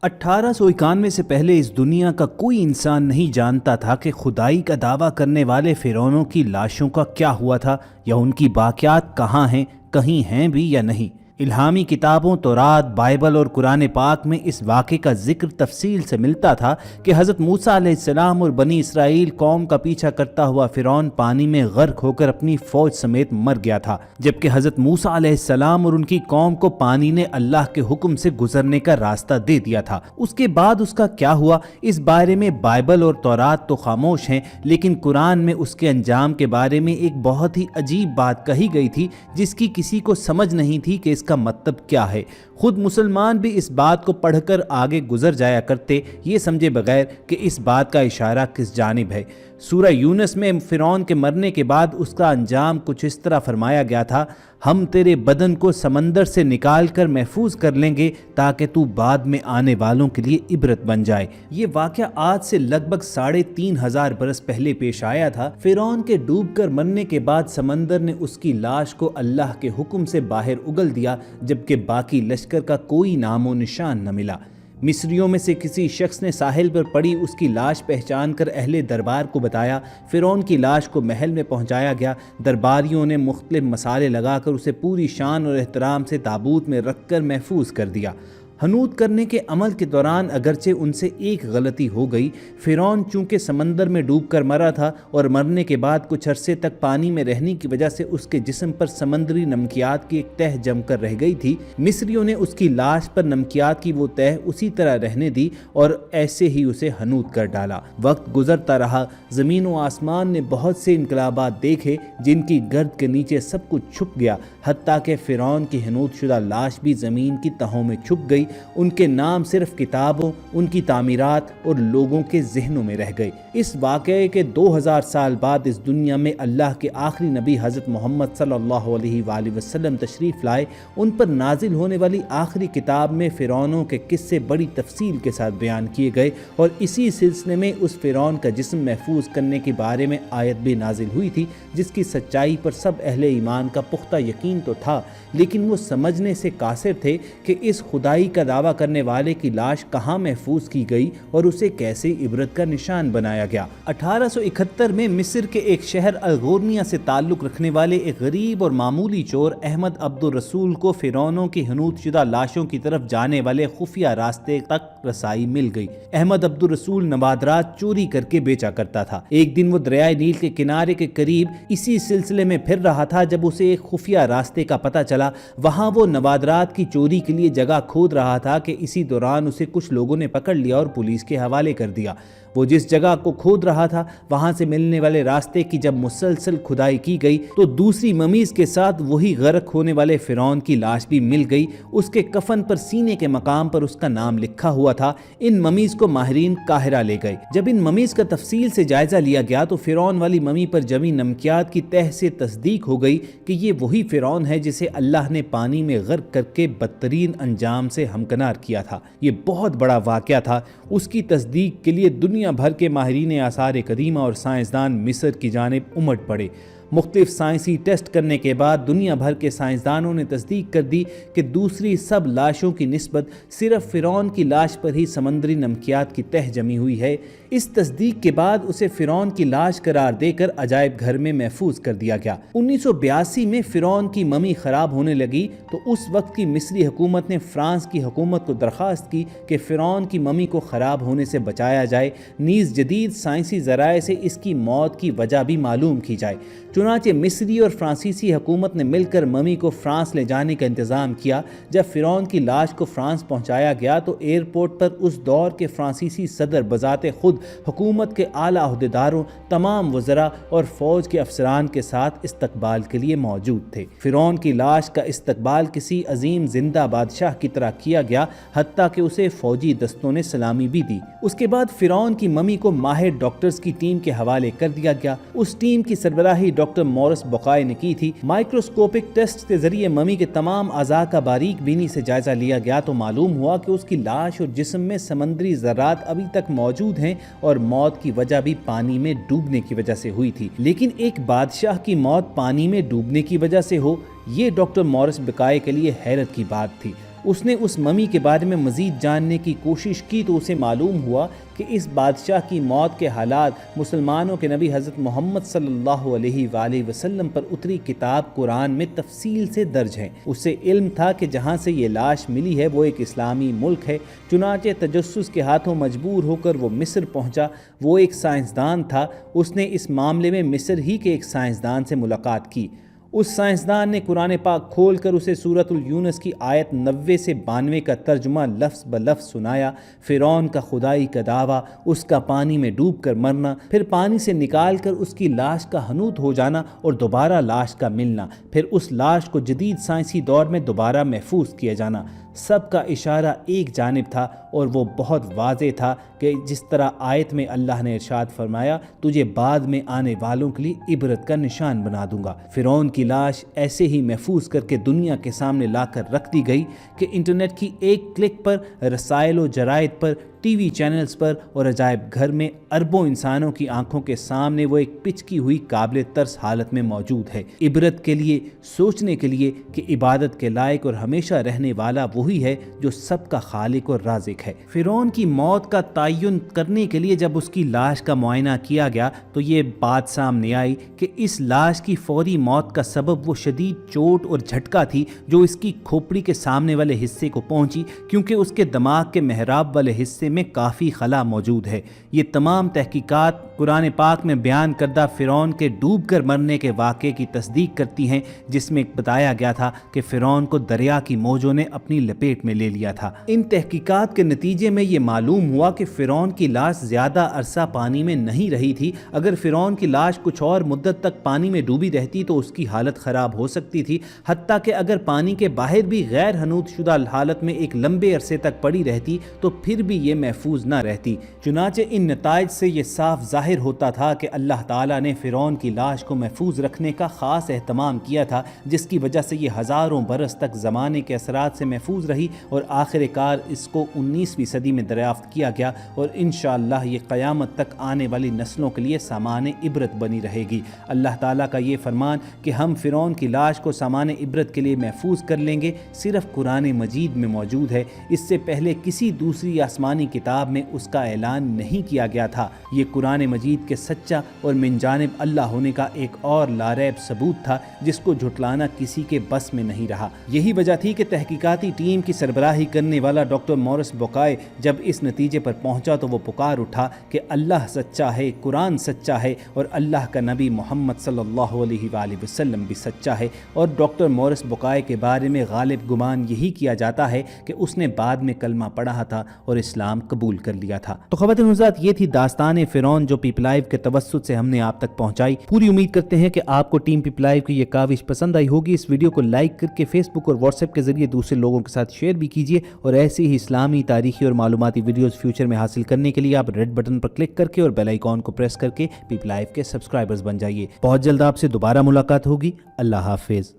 1891 سے پہلے اس دنیا کا کوئی انسان نہیں جانتا تھا کہ خدائی کا دعویٰ کرنے والے فرعونوں کی لاشوں کا کیا ہوا تھا یا ان کی باقیات کہاں ہیں، کہیں ہیں بھی یا نہیں۔ الہامی کتابوں تورات، بائبل اور قرآن پاک میں اس واقعے کا ذکر تفصیل سے ملتا تھا کہ حضرت موسیٰ علیہ السلام اور بنی اسرائیل قوم کا پیچھا کرتا ہوا فرعون پانی میں غرق ہو کر اپنی فوج سمیت مر گیا تھا، جبکہ حضرت موسیٰ علیہ السلام اور ان کی قوم کو پانی نے اللہ کے حکم سے گزرنے کا راستہ دے دیا تھا۔ اس کے بعد اس کا کیا ہوا، اس بارے میں بائبل اور تورات تو خاموش ہیں، لیکن قرآن میں اس کے انجام کے بارے میں ایک بہت ہی عجیب بات کہی گئی تھی جس کی کسی کو سمجھ نہیں تھی کہ اس کا مطلب کیا ہے۔ خود مسلمان بھی اس بات کو پڑھ کر آگے گزر جایا کرتے، یہ سمجھے بغیر کہ اس بات کا اشارہ کس جانب ہے۔ سورہ یونس میں فرعون کے مرنے کے بعد اس کا انجام کچھ اس طرح فرمایا گیا تھا: ہم تیرے بدن کو سمندر سے نکال کر محفوظ کر لیں گے تاکہ تو بعد میں آنے والوں کے لیے عبرت بن جائے۔ یہ واقعہ آج سے لگ بھگ 3500 برس پہلے پیش آیا تھا۔ فرعون کے ڈوب کر مرنے کے بعد سمندر نے اس کی لاش کو اللہ کے حکم سے باہر اگل دیا، جبکہ باقی لشکر کا کوئی نام و نشان نہ ملا۔ مصریوں میں سے کسی شخص نے ساحل پر پڑی اس کی لاش پہچان کر اہل دربار کو بتایا۔ فرعون کی لاش کو محل میں پہنچایا گیا۔ درباریوں نے مختلف مسالے لگا کر اسے پوری شان اور احترام سے تابوت میں رکھ کر محفوظ کر دیا۔ حنوط کرنے کے عمل کے دوران اگرچہ ان سے ایک غلطی ہو گئی۔ فرعون چونکہ سمندر میں ڈوب کر مرا تھا اور مرنے کے بعد کچھ عرصے تک پانی میں رہنے کی وجہ سے اس کے جسم پر سمندری نمکیات کی ایک تہ جم کر رہ گئی تھی، مصریوں نے اس کی لاش پر نمکیات کی وہ تہ اسی طرح رہنے دی اور ایسے ہی اسے حنوط کر ڈالا۔ وقت گزرتا رہا، زمین و آسمان نے بہت سے انقلابات دیکھے جن کی گرد کے نیچے سب کچھ چھپ گیا، حتیٰ کہ فرعون کی حنوط شدہ لاش بھی زمین کی تہوں میں چھپ گئی۔ ان کے نام صرف کتابوں، ان کی تعمیرات اور لوگوں کے ذہنوں میں رہ گئے۔ اس واقعے کے 2000 سال بعد اس دنیا میں اللہ کے آخری نبی حضرت محمد صلی اللہ علیہ وآلہ وسلم تشریف لائے۔ ان پر نازل ہونے والی آخری کتاب میں فرعونوں کے قصے بڑی تفصیل کے ساتھ بیان کیے گئے اور اسی سلسلے میں اس فرعون کا جسم محفوظ کرنے کے بارے میں آیت بھی نازل ہوئی تھی، جس کی سچائی پر سب اہل ایمان کا پختہ یقین تو تھا، لیکن وہ سمجھنے سے قاصر تھے کہ اس خدائی کا دعویٰ کرنے والے کی لاش کہاں محفوظ کی گئی اور اسے کیسے عبرت کا نشان بنایا گیا۔ 1871 میں مصر کے ایک شہر الغورنیہ سے تعلق رکھنے والے ایک غریب اور معمولی چور احمد عبد الرسول کو فرعونوں کی حنوط شدہ لاشوں کی طرف جانے والے خفیہ راستے تک رسائی مل گئی۔ احمد عبد الرسول نوادرات چوری کر کے بیچا کرتا تھا۔ ایک دن وہ دریائے نیل کے کنارے کے قریب اسی سلسلے میں پھر رہا تھا جب اسے ایک خفیہ راستے کا پتہ چلا۔ وہاں وہ نوادرات کی چوری کے لیے جگہ کھود رہا تھا کہ اسی دوران اسے کچھ لوگوں نے پکڑ لیا اور پولیس کے حوالے کر دیا۔ وہ جس جگہ کو کھود رہا تھا وہاں سے ملنے والے راستے کی جب مسلسل کھدائی کی گئی تو دوسری ممیز کے ساتھ وہی غرق ہونے والے فرعون کی لاش بھی مل گئی۔ اس کے کفن پر سینے کے مقام پر اس کا نام لکھا ہوا تھا۔ ان ممیز کو ماہرین قاہرہ لے گئے۔ جب ان ممیز کا تفصیل سے جائزہ لیا گیا تو فرعون والی ممی پر جمی نمکیات کی تہ سے تصدیق ہو گئی کہ یہ وہی فرعون ہے جسے اللہ نے پانی میں غرق کر کے بدترین انجام سے ہمکنار کیا تھا۔ یہ بہت بڑا واقعہ تھا۔ اس کی تصدیق کے لیے دنیا بھر کے ماہرین آثار قدیمہ اور سائنسدان مصر کی جانب امٹ پڑے۔ مختلف سائنسی ٹیسٹ کرنے کے بعد دنیا بھر کے سائنسدانوں نے تصدیق کر دی کہ دوسری سب لاشوں کی نسبت صرف فرعون کی لاش پر ہی سمندری نمکیات کی تہ جمی ہوئی ہے۔ اس تصدیق کے بعد اسے فرعون کی لاش قرار دے کر عجائب گھر میں محفوظ کر دیا گیا۔ 1982 میں فرعون کی ممی خراب ہونے لگی تو اس وقت کی مصری حکومت نے فرانس کی حکومت کو درخواست کی کہ فرعون کی ممی کو خراب ہونے سے بچایا جائے، نیز جدید سائنسی ذرائع سے اس کی موت کی وجہ بھی معلوم کی جائے۔ چنانچہ مصری اور فرانسیسی حکومت نے مل کر ممی کو فرانس لے جانے کا انتظام کیا۔ جب فرعون کی لاش کو فرانس پہنچایا گیا تو ایئرپورٹ پر اس دور کے فرانسیسی صدر بذات خود حکومت کے اعلیٰ عہدیداروں، تمام وزراء اور فوج کے افسران کے ساتھ استقبال کے لیے موجود تھے۔ فرعون کی لاش کا استقبال کسی عظیم زندہ بادشاہ کی طرح کیا گیا، حتیٰ کہ اسے فوجی دستوں نے سلامی بھی دی۔ اس کے بعد فرعون کی ممی کو ماہر ڈاکٹرز کی ٹیم کے حوالے کر دیا گیا۔ اس ٹیم کی سربراہی ڈاکٹر مورس بقائے نے کی تھی۔ مائکروسکوپک ٹیسٹ کے ذریعے ممی کے تمام اعضاء کا باریک بینی سے جائزہ لیا گیا تو معلوم ہوا کہ اس کی لاش اور جسم میں سمندری ذرات ابھی تک موجود ہیں اور موت کی وجہ بھی پانی میں ڈوبنے کی وجہ سے ہوئی تھی۔ لیکن ایک بادشاہ کی موت پانی میں ڈوبنے کی وجہ سے ہو، یہ ڈاکٹر مورس بقائے کے لیے حیرت کی بات تھی۔ اس نے اس ممی کے بارے میں مزید جاننے کی کوشش کی تو اسے معلوم ہوا کہ اس بادشاہ کی موت کے حالات مسلمانوں کے نبی حضرت محمد صلی اللہ علیہ وآلہ وسلم پر اتری کتاب قرآن میں تفصیل سے درج ہیں۔ اسے علم تھا کہ جہاں سے یہ لاش ملی ہے وہ ایک اسلامی ملک ہے، چنانچہ تجسس کے ہاتھوں مجبور ہو کر وہ مصر پہنچا۔ وہ ایک سائنسدان تھا، اس نے اس معاملے میں مصر ہی کے ایک سائنسدان سے ملاقات کی۔ اس سائنسدان نے قرآن پاک کھول کر اسے سورۃ یونس کی آیت 90 سے 92 کا ترجمہ لفظ بلفظ سنایا۔ فرعون کا خدائی کا دعویٰ، اس کا پانی میں ڈوب کر مرنا، پھر پانی سے نکال کر اس کی لاش کا حنوط ہو جانا اور دوبارہ لاش کا ملنا، پھر اس لاش کو جدید سائنسی دور میں دوبارہ محفوظ کیا جانا، سب کا اشارہ ایک جانب تھا اور وہ بہت واضح تھا کہ جس طرح آیت میں اللہ نے ارشاد فرمایا تجھے بعد میں آنے والوں کے لیے عبرت کا نشان بنا دوں گا۔ فرعون کی لاش ایسے ہی محفوظ کر کے دنیا کے سامنے لا کر رکھ دی گئی کہ انٹرنیٹ کی ایک کلک پر رسائل و جرائد پر، ٹی وی چینلز پر اور عجائب گھر میں اربوں انسانوں کی آنکھوں کے سامنے وہ ایک پچکی ہوئی قابل ترس حالت میں موجود ہے، عبرت کے لیے، سوچنے کے لیے کہ عبادت کے لائق اور ہمیشہ رہنے والا وہی ہے جو سب کا خالق اور رازق ہے۔ فرعون کی موت کا تعین کرنے کے لیے جب اس کی لاش کا معائنہ کیا گیا تو یہ بات سامنے آئی کہ اس لاش کی فوری موت کا سبب وہ شدید چوٹ اور جھٹکا تھی جو اس کی کھوپڑی کے سامنے والے حصے کو پہنچی، کیونکہ اس کے دماغ کے محراب والے حصے میں کافی خلا موجود ہے۔ یہ تمام تحقیقات قرآن پاک میں بیان کردہ فرعون کے ڈوب کر مرنے کے واقعے کی تصدیق کرتی ہیں، جس میں بتایا گیا تھا کہ فرعون کو دریا کی موجوں نے اپنی لپیٹ میں لے لیا تھا۔ ان تحقیقات کے نتیجے میں یہ معلوم ہوا کہ فرعون کی لاش زیادہ عرصہ پانی میں نہیں رہی تھی۔ اگر فرعون کی لاش کچھ اور مدت تک پانی میں ڈوبی رہتی تو اس کی حالت خراب ہو سکتی تھی، حتیٰ کہ اگر پانی کے باہر بھی غیر حنوط شدہ حالت میں ایک لمبے عرصے تک پڑی رہتی تو پھر بھی یہ محفوظ نہ رہتی۔ چنانچہ ان نتائج سے یہ صاف ظاہر ہوتا تھا کہ اللہ تعالیٰ نے فرعون کی لاش کو محفوظ رکھنے کا خاص اہتمام کیا تھا، جس کی وجہ سے یہ ہزاروں برس تک زمانے کے اثرات سے محفوظ رہی اور آخر کار اس کو 19ویں صدی میں دریافت کیا گیا اور انشاءاللہ یہ قیامت تک آنے والی نسلوں کے لیے سامان عبرت بنی رہے گی۔ اللہ تعالیٰ کا یہ فرمان کہ ہم فرعون کی لاش کو سامان عبرت کے لیے محفوظ کر لیں گے صرف قرآن مجید میں موجود ہے، اس سے پہلے کسی دوسری آسمانی کتاب میں اس کا اعلان نہیں کیا گیا تھا۔ یہ قرآن مجید کے سچا اور من جانب اللہ ہونے کا ایک اور لاریب ثبوت تھا جس کو جھٹلانا کسی کے بس میں نہیں رہا۔ یہی وجہ تھی کہ تحقیقاتی ٹیم کی سربراہی کرنے والا ڈاکٹر مورس بوکائے جب اس نتیجے پر پہنچا تو وہ پکار اٹھا کہ اللہ سچا ہے، قرآن سچا ہے اور اللہ کا نبی محمد صلی اللہ علیہ وآلہ وسلم بھی سچا ہے۔ اور ڈاکٹر مورس بوکائے کے بارے میں غالب گمان یہی کیا جاتا ہے کہ اس نے بعد میں کلمہ پڑھا تھا اور اسلام قبول کر لیا تھا۔ تو خواتین حضرات، یہ تھی داستان فرعون جو پیپل لائیو کے توسط سے ہم نے آپ تک پہنچائی۔ پوری امید کرتے ہیں کہ آپ کو ٹیم پیپل لائیو کی یہ کاوش پسند آئی ہوگی۔ اس ویڈیو کو لائک کر کے فیس بک اور واٹس ایپ کے ذریعے دوسرے لوگوں کے ساتھ شیئر بھی کیجیے، اور ایسی ہی اسلامی، تاریخی اور معلوماتی ویڈیوز فیوچر میں حاصل کرنے کے لیے آپ ریڈ بٹن پر کلک کر کے اور بیل آئیکن کو پریس کر کے پیپل لائیو کے سبسکرائبرز بن جائیے۔ بہت جلد آپ سے دوبارہ ملاقات ہوگی۔ اللہ حافظ۔